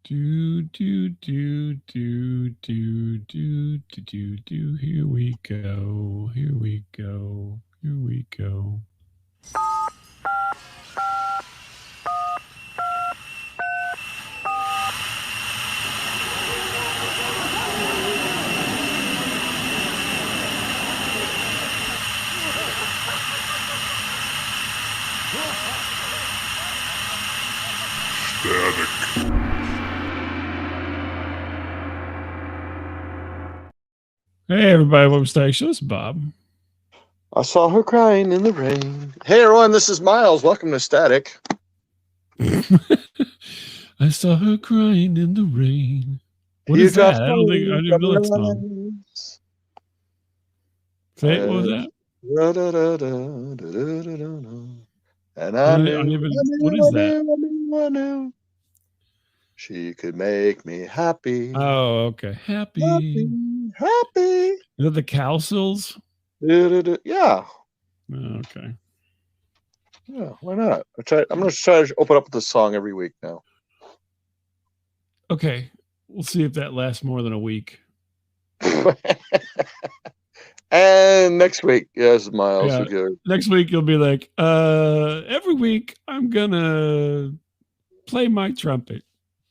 Do do do do do do do do do. Here we go. Here we go. Here we go. Hey everybody, welcome to Static Show. This is Bob. I saw her crying in the rain. Hey everyone, this is Miles. Welcome to Static. I saw her crying in the rain. What is that? I didn't know that song. Say it, what was that? And I knew, what is that? I knew she could make me happy. Oh, okay. Happy. Happy. Is that the Cowsills? Yeah. Okay. Yeah, why not? I'm going to try to open up with this song every week now. Okay. We'll see if that lasts more than a week. And next week, yes, Miles. Yeah. Next week you'll be like, every week I'm gonna play my trumpet.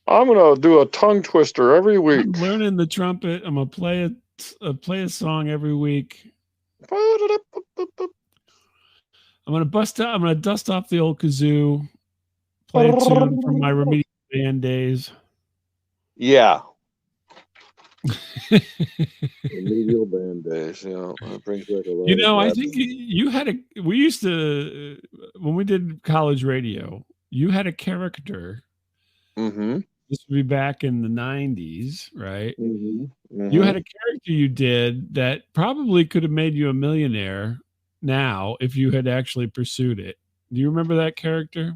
I'm gonna do a tongue twister every week. I'm learning the trumpet. I'm gonna play a song every week. I'm gonna dust off the old kazoo, play a tune from my remedial band days. Yeah. Remedial band days, yeah. That brings back a lot. I think you had we used to, when we did college radio, you had a character. Mm-hmm. This would be back in the 90s, right? Mm-hmm. Mm-hmm. You had a character you did that probably could have made you a millionaire now if you had actually pursued it. Do you remember that character?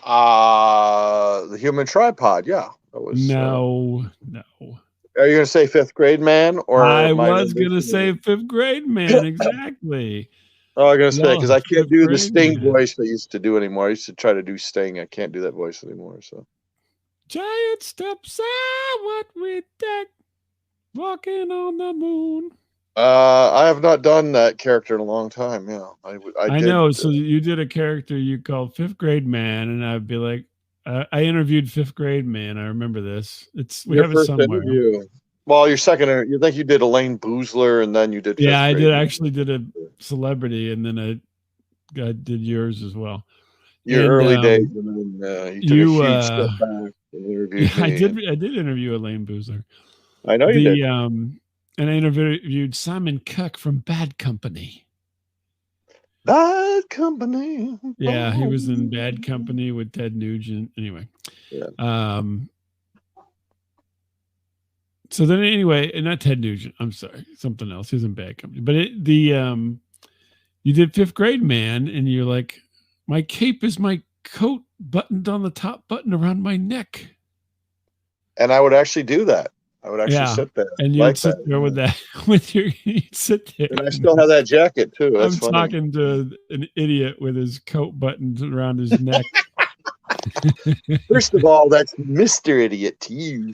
The Human Tripod, yeah. That was no. Are you going to say Fifth Grade Man? Or I was going to say Fifth Grade Man, exactly. Oh, I'm going to say, because I can't do the Sting voice I used to do anymore. I used to try to do Sting. I can't do that voice anymore. So, giant steps are what we take, walking on the moon. I have not done that character in a long time. Yeah, I did, know. So you did a character you called Fifth Grade Man, and I'd be like, I interviewed Fifth Grade Man. I remember this. We have it somewhere. Interview. Well, your second interview, you think you did Elaine Boozler, and then you did. Yeah, I did. Actually, did a celebrity, and then I did yours as well. Your early days, and then you took a huge step back and interviewed me. I did interview Elaine Boozler. I know you did. And I interviewed Simon Cuck from Bad Company. Bad Company. Yeah, he was in Bad Company with Ted Nugent. Anyway. Yeah. So then anyway, not Ted Nugent. I'm sorry, something else. He was in Bad Company. But you did Fifth Grade Man, and you're like, my cape is my coat buttoned on the top button around my neck. And I would actually do that. I would actually sit there. And you'd sit there with that, you'd sit there. And I still have that jacket too. That's funny. Talking to an idiot with his coat buttoned around his neck. First of all, that's Mr. Idiot to you.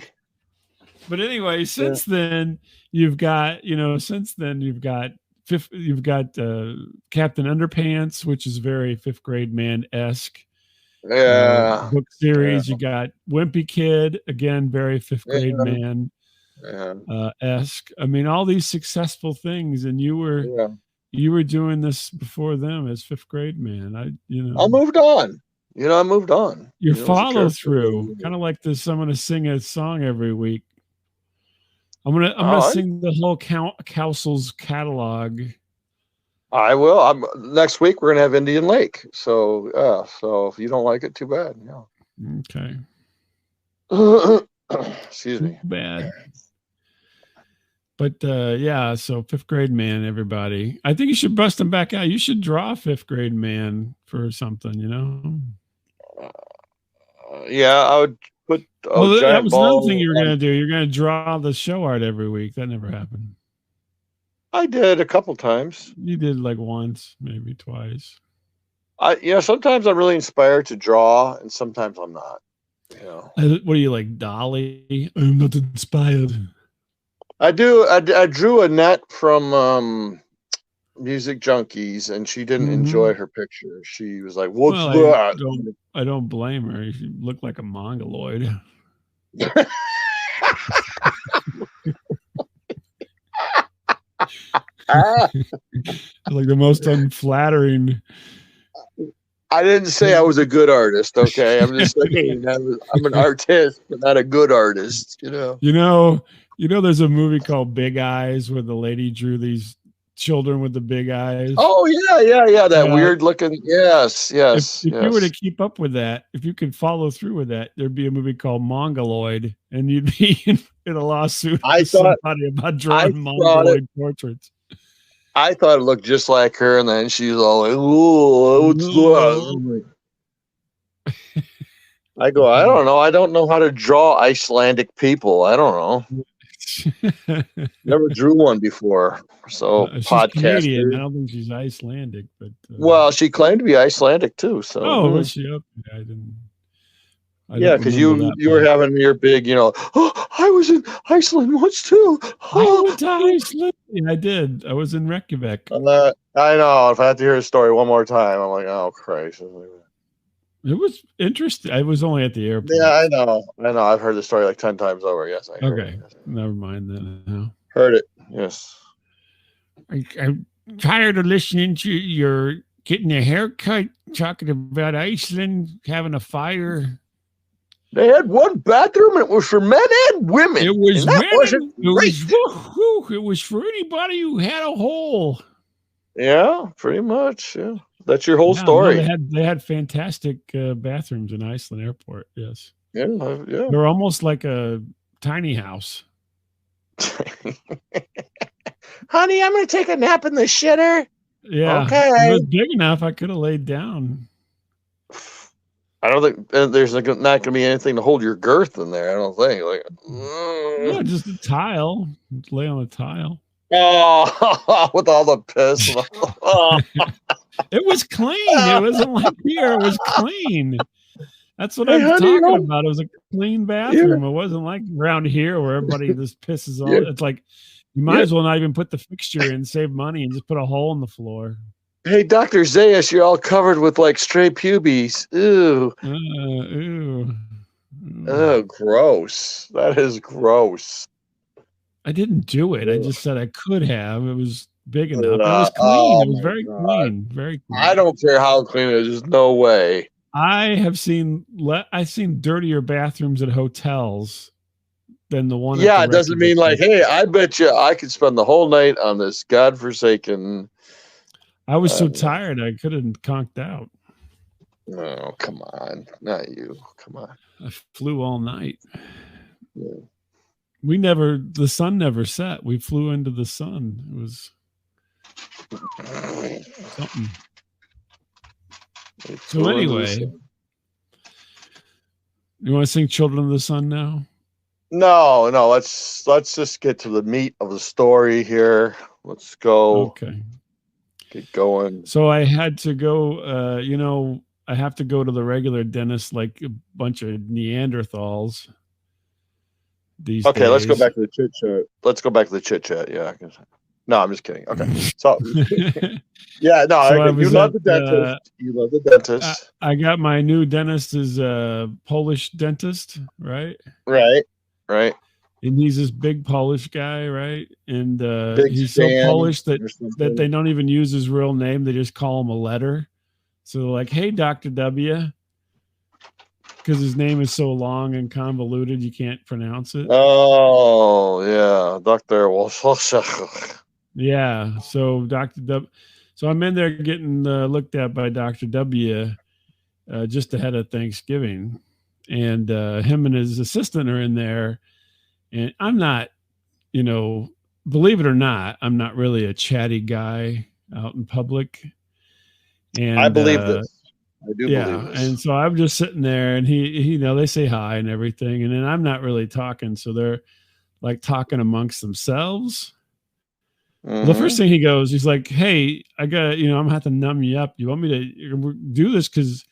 But anyway, since then you've got Captain Underpants, which is very Fifth Grade Man-esque. Yeah. Book series. You got Wimpy Kid, again, very Fifth Grade Man esque. I mean, all these successful things, and you were doing this before them as Fifth Grade Man. I moved on. I moved on. Your follow through, kind of like this. I'm going to sing a song every week. I'm gonna sing the whole Cowsills catalog. I will. Next week we're gonna have Indian Lake. So so if you don't like it, too bad. Yeah. Okay. Excuse me. Too bad. But so Fifth Grade Man, everybody. I think you should bust them back out. You should draw Fifth Grade Man for something, yeah, I would put. That was another thing you were gonna do. You're gonna draw the show art every week. That never happened. I did a couple times. You did like once, maybe twice. Sometimes I'm really inspired to draw, and sometimes I'm not. Yeah. What do you like, Dolly? I'm not inspired. I do. I drew Annette from Music Junkies, and she didn't enjoy her picture. She was like, "What's Well, that?" I don't blame her. She looked like a mongoloid. Like the most unflattering. I didn't say I was a good artist. Okay, I'm just saying I'm an artist, but not a good artist. You know, there's a movie called Big Eyes where the lady drew these children with the big eyes. Oh yeah. That weird looking. Yes. If you were to keep up with that, if you could follow through with that, there'd be a movie called Mongoloid, and you'd be in a lawsuit with somebody about drawing mongoloid portraits. I thought it looked just like her, and then she's all like, "Ooh, what's that?" I go, I don't know. I don't know how to draw Icelandic people. I don't know. Never drew one before. So she's Canadian. I don't think she's Icelandic, but well, she claimed to be Icelandic too. So was she? Okay, I didn't. Yeah, because you were having your big, oh, I was in Iceland once too. I went to Iceland. I did. I was in Reykjavik. I know. If I had to hear a story one more time, I'm like, oh Christ. It was interesting. I was only at the airport. Yeah, I know. I've heard the story like 10 times over. Yes, I heard it. Never mind then. No. Heard it. Yes. I'm tired of listening to your getting a haircut, talking about Iceland, having a fire. They had one bathroom, and it was for men and women. It was it was for anybody who had a hole. Yeah, pretty much. Yeah, that's your whole story. No, they had fantastic bathrooms in Iceland Airport. Yes. Yeah. They're almost like a tiny house. Honey, I'm going to take a nap in the shitter. Yeah. Okay. It was big enough. I could have laid down. I don't think there's not going to be anything to hold your girth in there. I don't think. Yeah, just a tile. Just lay on a tile. Oh, with all the piss. Oh. It was clean. It wasn't like here. It was clean. That's what I'm talking about. It was a clean bathroom. It wasn't like around here where everybody just pisses on. It's like you might as well not even put the fixture in, save money, and just put a hole in the floor. Hey, Dr. Zayas, you're all covered with like stray pubes. Ew. Ew. Oh, gross. That is gross. I didn't do it. I just said I could have. It was big enough. It was clean. It was very clean. Very clean. I don't care how clean it is. There's no way. I've seen dirtier bathrooms at hotels than the one. Yeah, it doesn't mean like, hey, I bet you I could spend the whole night on this godforsaken. I was so tired I could have conked out. Oh, come on. Not you. Come on. I flew all night. Yeah. The sun never set. We flew into the sun. It was something. So anyway, you want to sing "Children of the Sun" now? No. Let's just get to the meat of the story here. Let's go. Okay. Get going. So I had to go. I have to go to the regular dentist like a bunch of Neanderthals. These days. Let's go back to the chit chat. Yeah. No, I'm just kidding. Okay. So, yeah, no, so you love the dentist. You love the dentist. I got my new dentist is a Polish dentist, right? Right. And he's this big Polish guy, right? And he's so Polish that they don't even use his real name. They just call him a letter. So they're like, hey, Dr. W. Because his name is so long and convoluted, you can't pronounce it. Oh, yeah. Dr. Yeah. So Dr. W. So I'm in there getting looked at by Dr. W. Just ahead of Thanksgiving. And him and his assistant are in there. And I'm not, believe it or not, I'm not really a chatty guy out in public. And I believe this. I do believe this. And so I'm just sitting there and he they say hi and everything. And then I'm not really talking. So they're like talking amongst themselves. Mm-hmm. The first thing he goes, he's like, hey, I got, I'm going to have to numb you up. You want me to do this? Because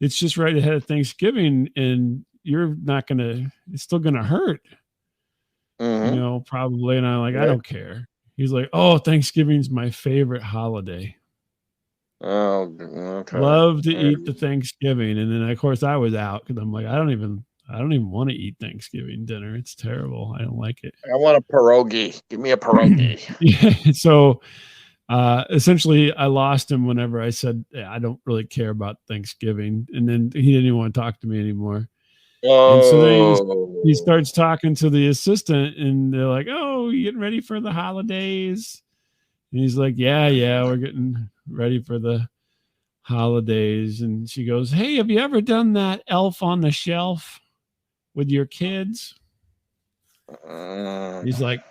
it's just right ahead of Thanksgiving. And you're not gonna. It's still gonna hurt, probably. And I'm like, I don't care. He's like, oh, Thanksgiving's my favorite holiday. Oh, okay. Love to eat the Thanksgiving, and then of course I was out because I'm like, I don't even want to eat Thanksgiving dinner. It's terrible. I don't like it. I want a pierogi. Give me a pierogi. Yeah. So essentially, I lost him whenever I said I don't really care about Thanksgiving, and then he didn't even want to talk to me anymore. Oh. And so then he starts talking to the assistant, and they're like, "Oh, you getting ready for the holidays?" And he's like, "Yeah, we're getting ready for the holidays." And she goes, "Hey, have you ever done that Elf on the Shelf with your kids?" He's like,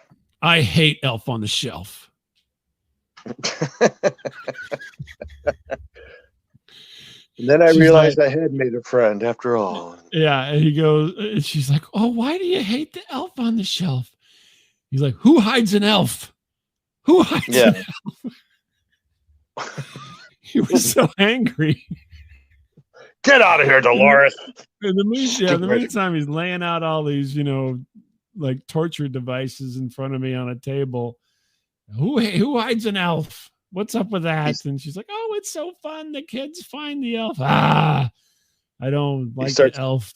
"I hate Elf on the Shelf." And then I realized I had made a friend after all. Yeah, and he goes, and she's like, "Oh, why do you hate the Elf on the Shelf?" He's like, "Who hides an elf? Who hides an elf?" He was so angry. Get out of here, Dolores. In the meantime, he's laying out all these, like torture devices in front of me on a table. Who hides an elf? What's up with that? And she's like, "Oh, it's so fun. The kids find the elf." I don't like the elf.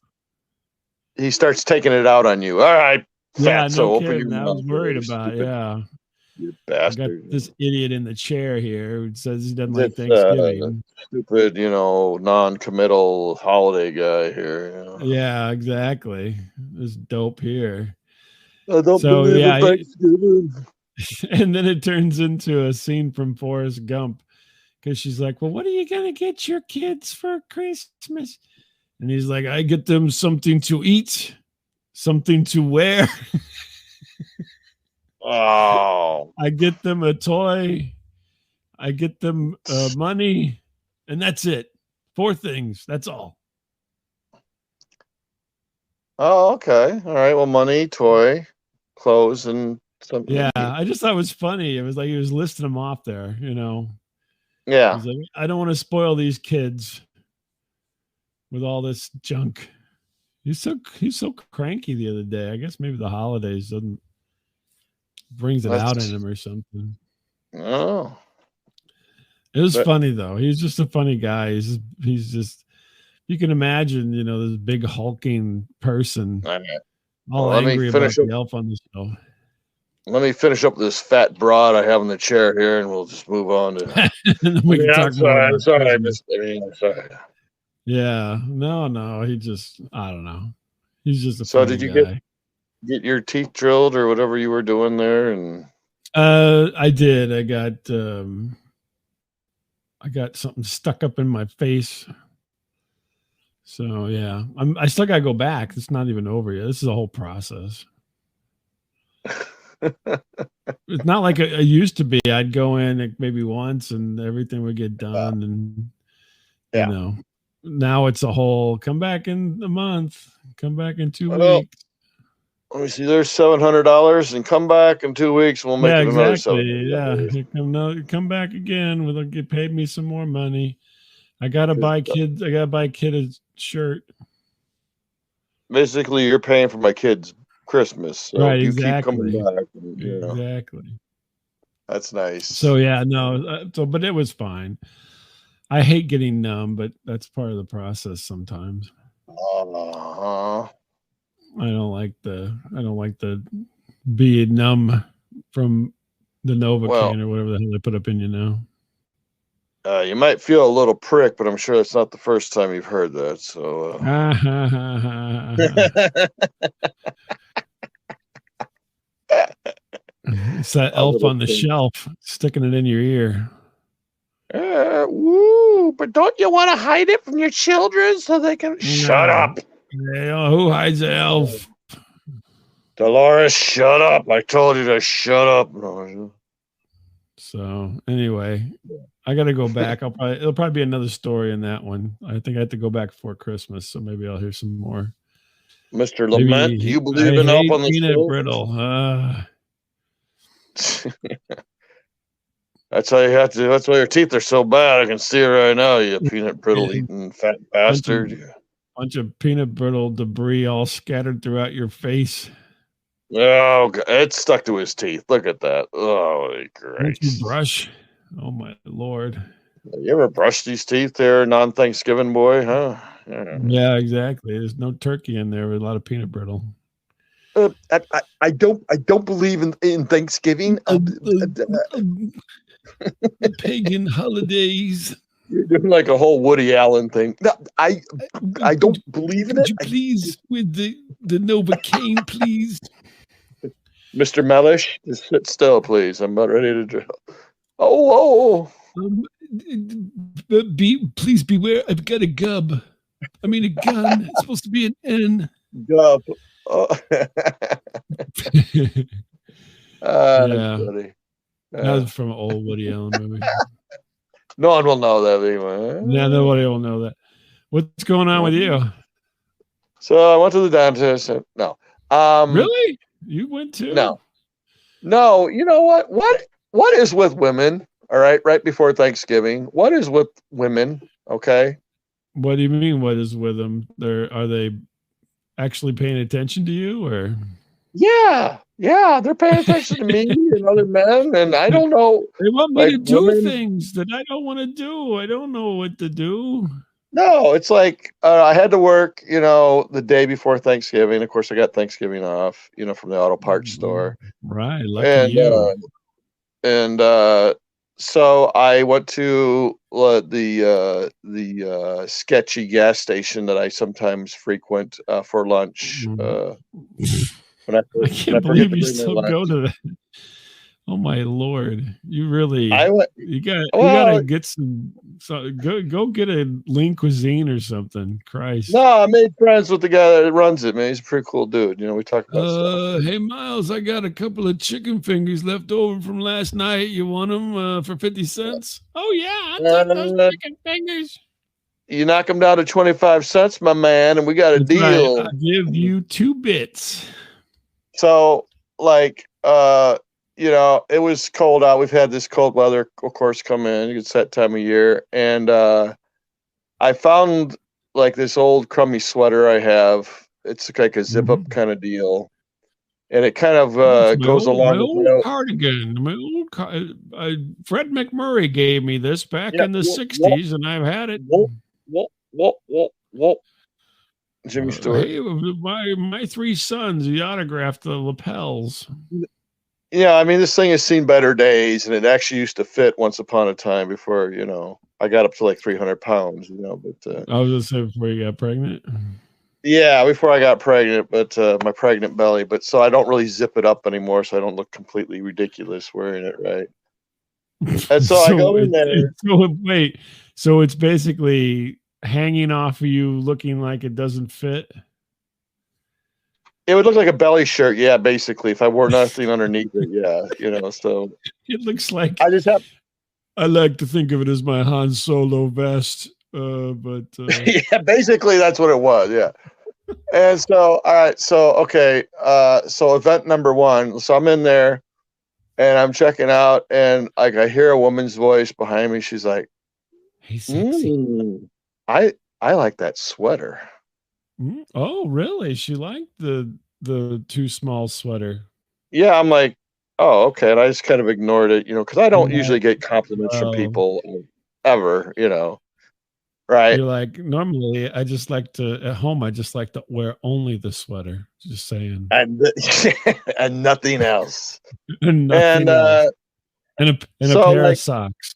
He starts taking it out on you. All right, fat, so open your mouth. I was worried about, you bastard. I got this idiot in the chair here who says he doesn't like Thanksgiving. Stupid, non-committal holiday guy here. Yeah, exactly. This dope here. I don't believe in Thanksgiving. And then it turns into a scene from Forrest Gump because she's like, "Well, what are you going to get your kids for Christmas?" And he's like, "I get them something to eat, something to wear." Oh. I get them a toy. I get them money. And that's it. 4 things. That's all. Oh, okay. All right. Well, money, toy, clothes, and something. Yeah, I just thought it was funny. It was like he was listing them off there, Yeah. He's like, I don't want to spoil these kids with all this junk. He's so cranky the other day. I guess maybe the holidays brings it out in him or something. Oh. It was funny though. He's just a funny guy. He's just you can imagine, this big hulking person all angry about the elf on the show. Let me finish up this fat broad I have in the chair here, and we'll just move on to. We can talk more. I'm sorry, I'm sorry. Yeah, no, he just I don't know. He's just a. So did you guy. get your teeth drilled or whatever you were doing there? And I did. I got something stuck up in my face. So yeah, I still gotta go back. It's not even over yet. This is a whole process. It's not like it used to be. I'd go in maybe once and everything would get done, and now it's a whole come back in a month, come back in 2 weeks. Let me see. There's $700, and come back in 2 weeks. We'll make it another $700. Yeah, come back again. We'll get paid me some more money. I gotta buy kids. I gotta buy kid a shirt. Basically, you're paying for my kids' Christmas, so right? You exactly. keep coming back. Exactly. That's nice. So yeah, no. But it was fine. I hate getting numb, but that's part of the process sometimes. Uh-huh. I don't like the being numb from the Novocaine or whatever the hell they put up in you now. You might feel a little prick, but I'm sure it's not the first time you've heard that. So it's that elf on the shelf sticking it in your ear. Woo! But don't you want to hide it from your children so they can shut up? Who hides an elf? Dolores, shut up! I told you to shut up. So anyway, I got to go back. It'll probably be another story in that one. I think I have to go back before Christmas, so maybe I'll hear some more. Mr. Lament, do you believe in elf on the peanut shelf? brittle. That's how you have to. That's why your teeth are so bad. I can see it right now. You peanut brittle eating fat bastard. bunch of peanut brittle debris all scattered throughout your face. Oh, it's stuck to his teeth. Look at that. Oh, Don't you Christ. brush? Oh my lord. You ever brush these teeth there, non-Thanksgiving boy, huh? Yeah. Yeah, exactly. There's no turkey in there with a lot of peanut brittle. I don't believe in Thanksgiving. Pagan holidays. You're doing like a whole Woody Allen thing. No, I don't believe in Could it. you please, with the Novocaine, please? Mr. Mellish, just sit still, please. I'm about ready to drill. Oh. Please beware. I've got a gub. I mean, a gun. It's supposed to be an N. Gub. Oh. Yeah. Funny. That was from an old Woody Allen movie. No one will know that anyway. Yeah, nobody will know that. What's going on with you? So I went to the dentist. No. Really? You went to? No. You know what? What is with women? All right, right before Thanksgiving. What is with women? Okay. What do you mean? What is with them? Are they actually paying attention to you, or? Yeah, they're paying attention to me and other men, and I don't know. They want me to do things that I don't want to do. I don't know what to do. No, it's like I had to work, the day before Thanksgiving. Of course, I got Thanksgiving off, from the auto parts store. Right, lucky you. So I went to the sketchy gas station that I sometimes frequent for lunch. I can't believe you still go to that. Oh my lord! You really you gotta get some. So go get a lean cuisine or something. Christ! No, I made friends with the guy that runs it. Man, he's a pretty cool dude. We talk about stuff. Hey Miles, I got a couple of chicken fingers left over from last night. You want them for 50 cents? Oh yeah, I'll take those chicken fingers. You knock them down to 25 cents, my man, and we got a deal. Right. I'll give you 2 bits. So, it was cold out. We've had this cold weather, of course, come in. It's that time of year. And I found like this old crummy sweater I have. It's like a zip up kind of deal. And it kind of goes along with my old cardigan. My old Fred McMurray gave me this back in the 60s, and I've had it. Whoa. Jimmy Stewart. Hey, my 3 sons, he autographed the lapels. Yeah, I mean, this thing has seen better days, and it actually used to fit once upon a time before, I got up to like 300 pounds, but I was going to say before you got pregnant. Yeah, before I got pregnant, but my pregnant belly. But so I don't really zip it up anymore, so I don't look completely ridiculous wearing it, right? And so I go in there. So it's basically hanging off of you, looking like it doesn't fit. It would look like a belly shirt, yeah. Basically, if I wore nothing underneath it, yeah, So it looks like I like to think of it as my Han Solo vest, but yeah, basically that's what it was, yeah. And so, all right, so okay, so event number 1. So I'm in there, and I'm checking out, and like I hear a woman's voice behind me. She's like, "Hey, sexy. I like that sweater." Oh, really? She liked the too small sweater. Yeah, I'm like, oh, okay. And I just kind of ignored it, because I don't usually get compliments from people ever, right? You're like, normally I just like to at home. I just like to wear only the sweater. Just saying, and nothing else, and a pair of socks.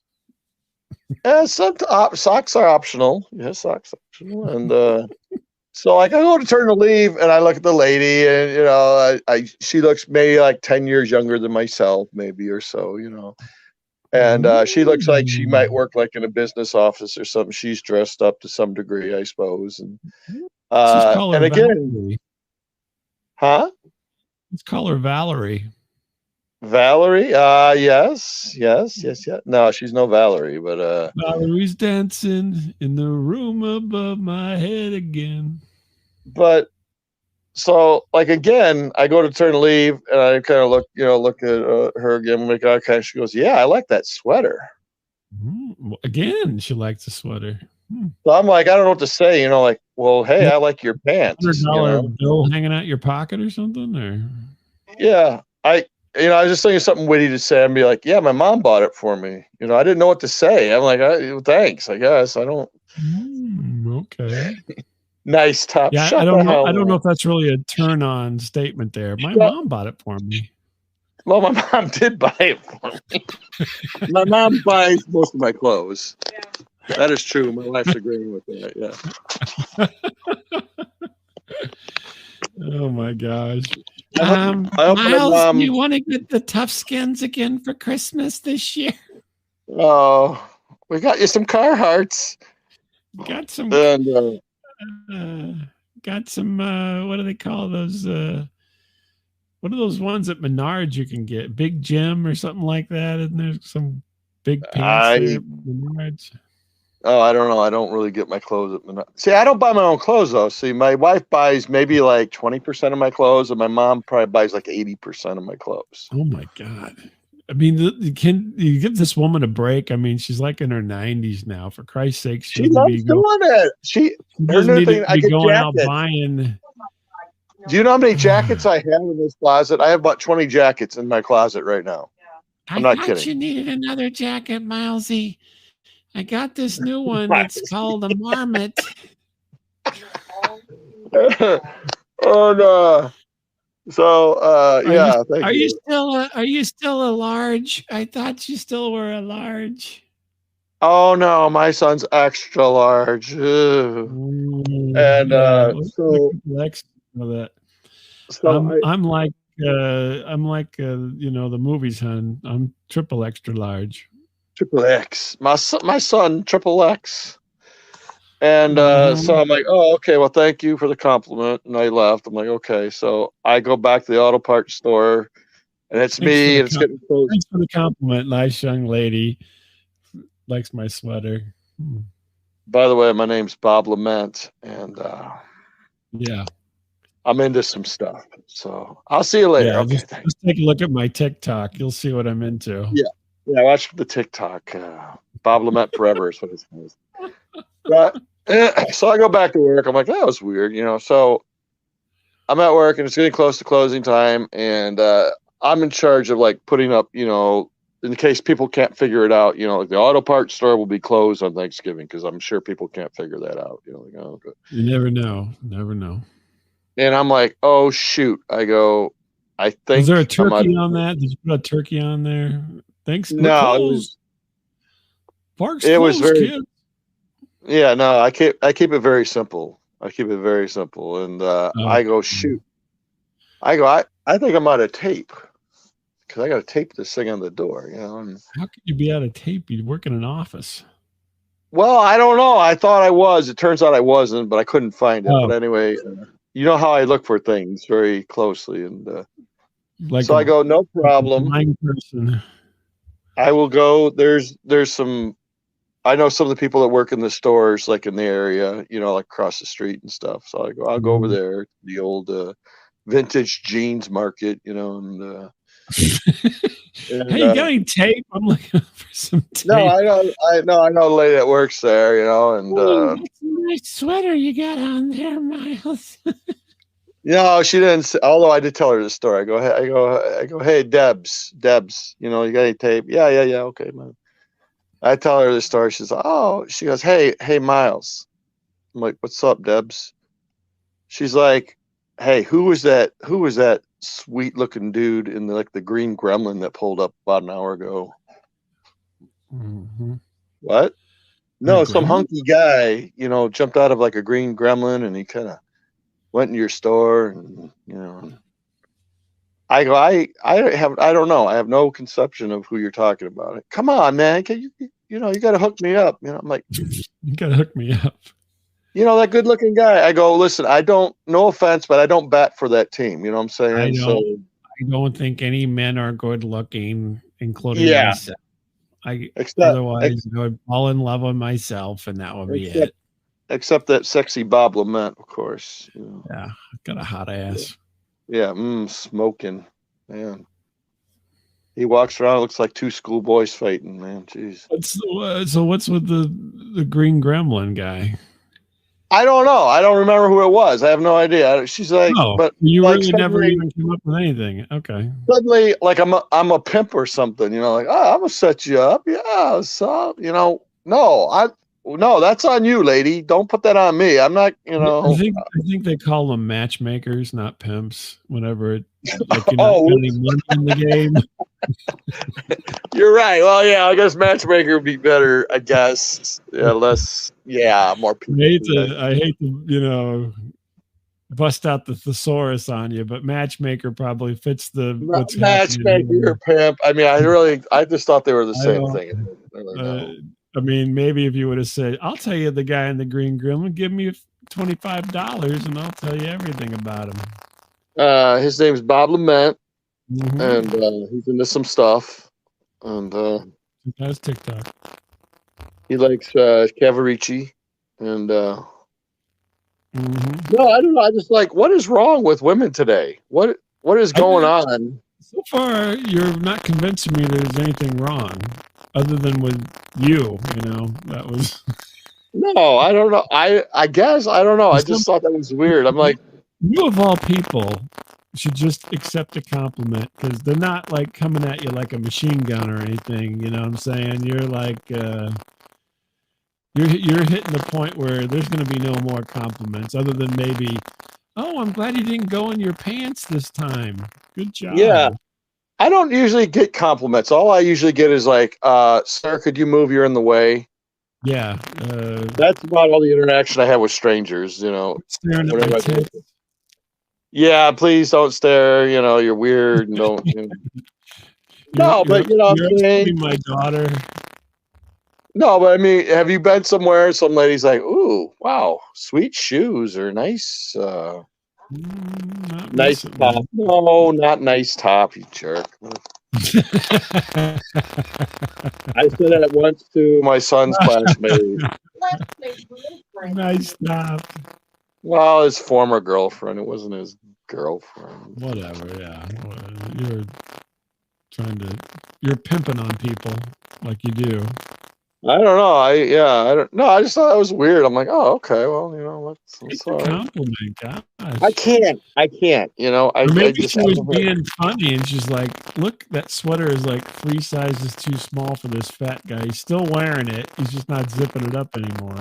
Some socks are optional. Yeah, socks are optional, and so like I go to turn to leave, and I look at the lady, and she looks maybe like 10 years younger than myself, maybe or so, and she looks like she might work like in a business office or something. She's dressed up to some degree, I suppose, and again, Valerie. Huh? Let's call her Valerie. Valerie? Yes. No, she's no Valerie, but Valerie's dancing in the room above my head again. But so like again, I go to turn to leave, and I kind of look at her again. Like, okay, she goes, "Yeah, I like that sweater." Again, she likes the sweater. So I'm like, I don't know what to say, like, well, hey, I like your pants, $100 bill hanging out your pocket or something, or Yeah. I was just thinking something witty to say and be like, yeah, my mom bought it for me. I didn't know what to say. I'm like, thanks, I guess. I don't. okay. Nice top. Yeah, I Shut don't the know. I hell don't know up. if that's really a turn on statement there. My Shut- mom bought it for me. Well, my mom did buy it for me. My mom buys most of my clothes. That is true. My wife's agreeing with that. Yeah. Oh my gosh. I hope my Miles, mom. you want to get the tough skins again for Christmas this year? Oh, we got you some Carhartts. Got some And what do they call those what are those ones at Menards you can get? Big Jim or something like that? Isn't there some big pants there at Menards? I don't know. I don't really get my clothes at Menards. See, I don't buy my own clothes though. See, my wife buys maybe like 20% of my clothes, and my mom probably buys like 80% of my clothes. Oh my God. I mean, can you give this woman a break? I mean, she's like in her 90s now. For Christ's sake, She loves doing it. She doesn't need to I be get going out jackets. buying. Do you know how many jackets I have in this closet? I have about 20 jackets in my closet right now. I'm not kidding. You needed another jacket, Milesy. I got this new one that's called a Marmot. Oh no. So yeah, are you still a large? I thought you still were a large. Oh no, my son's extra large. And Yeah, so that. so I'm like the movies, hun. I'm triple extra large. triple X. My son triple X. And so I'm like, oh, okay, well, thank you for the compliment. And I left. I'm like, okay. So I go back to the auto parts store, and it's me, and it's getting close. Thanks for the compliment. Nice young lady. Likes my sweater. By the way, my name's Bob Lament, and yeah, I'm into some stuff. So I'll see you later. Yeah, okay, just take a look at my TikTok. You'll see what I'm into. Yeah, watch the TikTok. Bob Lament Forever is what it says. But so I go back to work. I'm like, that was weird, So I'm at work, and it's getting close to closing time, and I'm in charge of like putting up, in case people can't figure it out, like the auto parts store will be closed on Thanksgiving because I'm sure people can't figure that out. Okay. You never know. Never know. And I'm like, oh shoot. I go, I think. Is there a turkey on that? Did you put a turkey on there? Thanks. No, Park's closed, very. Kid. Yeah, no, I keep it very simple. And I go, shoot. I go, I think I'm out of tape because I got to tape this thing on the door, And how could you be out of tape? You work in an office. Well, I don't know. I thought I was. It turns out I wasn't, but I couldn't find it. But anyway, you know how I look for things very closely, and so I go, no problem. Person. I will go. There's some. I know some of the people that work in the stores, like in the area, like across the street and stuff. So I go. I'll go over there, the old vintage jeans market, and hey, you got any tape? I'm looking for some tape. No, I know a lady that works there, and that's a nice sweater you got on there, Miles. No, she didn't. Although I did tell her the story. I go, hey, Debs, you got any tape? Yeah, okay, man. I tell her the story. She goes, hey, Miles. I'm like, what's up, Debs? She's like, hey, who was that sweet looking dude in the green gremlin that pulled up about an hour ago? Mm-hmm. What? No, some hunky guy, jumped out of like a green gremlin, and he kind of went in your store, and I go, I don't know. I have no conception of who you're talking about. Come on, man. You got to hook me up. I'm like, you got to hook me up. That good looking guy. I go, listen, no offense, but I don't bat for that team. You know what I'm saying? I don't think any men are good looking, including myself. Otherwise, I would fall in love with myself, and that would be it. Except that sexy Bob Lament, of course. Yeah, got a hot ass. Yeah, smoking, man. He walks around, looks like two schoolboys fighting, man. Jeez. So what's with the green gremlin guy? I don't know. I don't remember who it was. I have no idea. She's like, Oh, but you like really never even came up with anything. Okay. suddenly, like I'm a pimp or something. You know, like oh, I'm gonna set you up. Yeah, so you know, no, that's on you, lady. Don't put that on me. I'm not. You I know. think I think they call them matchmakers, not pimps. Whenever like you're not Oh, got any money in the game. you're right. Well, yeah, I guess matchmaker would be better. I guess. Yeah, less. Yeah, more people. I hate to bust out the thesaurus on you, but matchmaker probably fits the what's happening Matchmaker, here. pimp. I mean, I just thought they were the I same don't. thing. I didn't really Uh, know. I mean, maybe if you would have said, "I'll tell you the guy in the green gremlin, give me $25 and I'll tell you everything about him." His name's Bob Lament, and Mm-hmm. he's into some stuff, and That's TikTok. he likes Cavarici, and Mm-hmm. no, I don't know. I just like what is wrong with women today? What is I going think on? so far you're not convincing me there's anything wrong, other than with you. That was No, I don't know. I guess I don't know. I just some, thought that was weird. I'm like, you of all people should just accept a compliment because they're not like coming at you like a machine gun or anything. You know what I'm saying? You're like you're hitting the point where there's going to be no more compliments other than maybe, oh, I'm glad you didn't go in your pants this time. Good yeah, job. I don't usually get compliments. All I usually get is like, sir, could you move? You're in the way. Yeah. That's about all the interaction I have with strangers. You know, Staring at my whenever I go. tits. Yeah, please don't stare. You know, you're weird and don't. You know. You're No, you're but you know, I'm you're saying upsetting my daughter. no, but I mean, have you been somewhere? Some lady's like, "Ooh, wow, sweet shoes or nice, Not nice top." recently. No, not nice top, you jerk. I said that once to my son's classmate. Nice job. Well, his former girlfriend. It wasn't his girlfriend. Whatever. Yeah. You're trying to. You're pimping on people like you do. I don't know. I don't know. I just thought that was weird. I'm like, oh, okay. Well, you know, Take that's the all right. compliment, I gosh. can't. I can't. You know, Or I maybe just she I was don't know. being funny and she's like, look, that sweater is like 3 sizes too small for this fat guy. He's still wearing it. He's just not zipping it up anymore.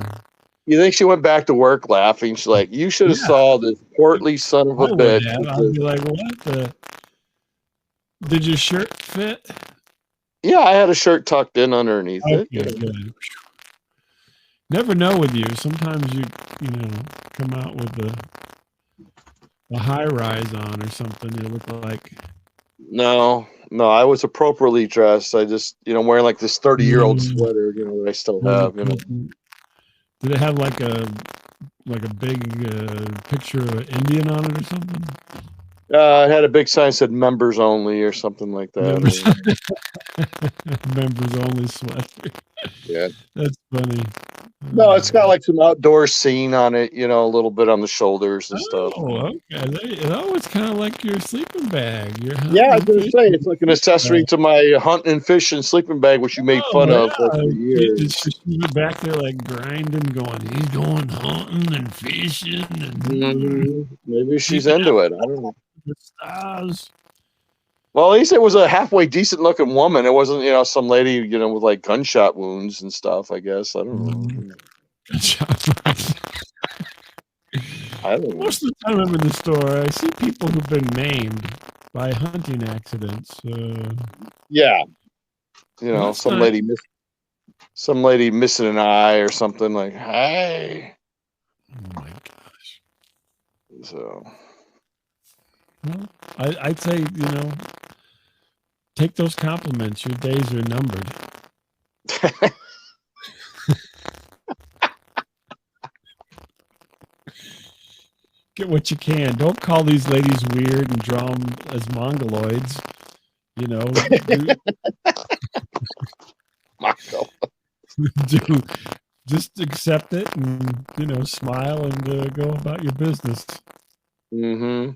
You think she went back to work laughing? She's like, you should have Yeah, saw this portly son of a I would bitch. have. I'd be like, what the? Did your shirt fit? Yeah, I had a shirt tucked in underneath it. You Okay, know. good. Never know with you. Sometimes you come out with a high rise on or something. You look like No, no, I was appropriately dressed. I just, wearing like this 30-year-old mm, sweater, that I still was it have. did it have like a big picture of an Indian on it or something? It had a big sign that said "members only" or something like that. Members, Or members only sweater. yeah. That's funny. No, it's got like some outdoor scene on it. A little bit on the shoulders and stuff. Oh, okay. It's kind of like your sleeping bag. You're Yeah, hunting I was and gonna say fishing. it's like an accessory to my hunting and fishing sleeping bag, which you made fun Oh of over yeah, the years. she was back there like grinding, going. He's going hunting and fishing and Maybe she's keeping into up it. I don't know. with the stars. Well, at least it was a halfway decent looking woman. It wasn't, some lady, with like gunshot wounds and stuff. I guess I don't know. Good job. I don't know. Most of the time I'm in the store, I see people who've been maimed by hunting accidents. Yeah, That's not. some lady missing an eye or something. Like, hey. Oh my gosh. So Well, I'd say take those compliments. Your days are numbered. Get what you can. Don't call these ladies weird and draw them as mongoloids. Do, Marco. do just accept it and smile and go about your business. Mm-hmm.